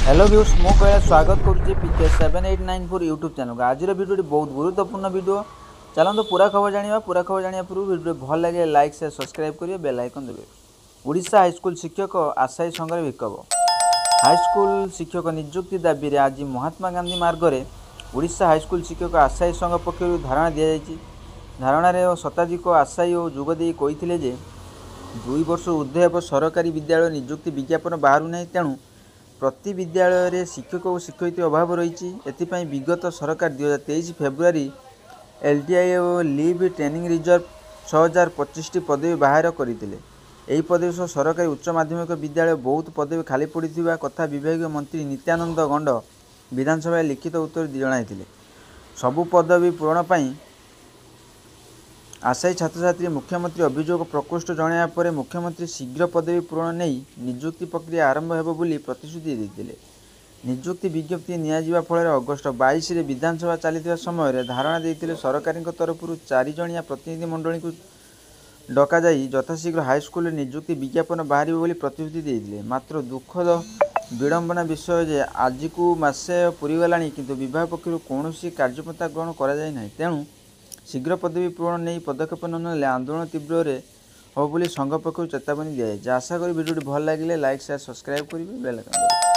Hello viewers मो कह स्वागत करुच्ची पीके 7894 यूट्यूब चैनल को। आज भिडियो बहुत गुरुत्वपूर्ण वीडियो। चलते पूरा खबर जाना। पूरा खबर जाना पूर्व वीडियो भल लगे लाइक शेयर सब्सक्राइब करेंगे, बेल आइकन देवे। ओडिशा हाईस्कूल शिक्षक आशायी संघ विक्षोभ। हाईस्कूल शिक्षक नियुक्ति दाबी में आज महात्मा गांधी मार्ग में ओडिशा हाईस्कूल शिक्षक आशायी संघ पक्षर धारणा दि जाएगी। धारणा शताधिक आशायी और जोगदे कही 2 वर्ष ऊर्ध्व सरकारी विद्यालय नियुक्ति विज्ञापन बाहर ना, तेणु प्रति विद्यालय शिक्षक और शिक्षयित्री अभाव रही। एथिपाई विगत सरकार 2023 फेब्रुआरी एलटीआई और लिव ट्रेनिंग रिजर्व 6025 पदवी बाहर करते। यही पदवी सह सरकारी उच्च माध्यमिक विद्यालय बहुत पदवी खाली पड़ा कथा विभाग मंत्री नित्यानंद गंड विधानसभा लिखित उत्तर जनाई। सबु पदवी पूरण पर आशायी छात्र मुख्यमंत्री अभियोग प्रकोष्ठ जणाया पर मुख्यमंत्री शीघ्र पदवी पूरण नहीं नियुक्ति प्रक्रिया आरंभ होब बोली प्रतिश्रुति देते। नियुक्ति विज्ञप्ति नियाजिबा फल अगस्ट 22 रे विधानसभा चलता समय धारणा देते सरकार तरफ 4 जणिया प्रतिनिधि मंडली को डक यथाशीघ्र हाईस्कूल नियुक्ति विज्ञापन बाहर बोली प्रतिश्रुति देते। मात्र दुखद विडंबना विषय जे आज को मासे पूरीगला किंतु विभाग पक्षर कौन कार्यपंथा ग्रहण कर तेणु शीघ्र पदवी पूरण नहीं पदक्षेप ननेले आंदोलन तीव्र हो बोली संघ पक्ष चेतावनी दिया। आशा करी वीडियो भल लगे लाइक शेयर सब्सक्राइब करेंगे, बेल आइकन दबाइए।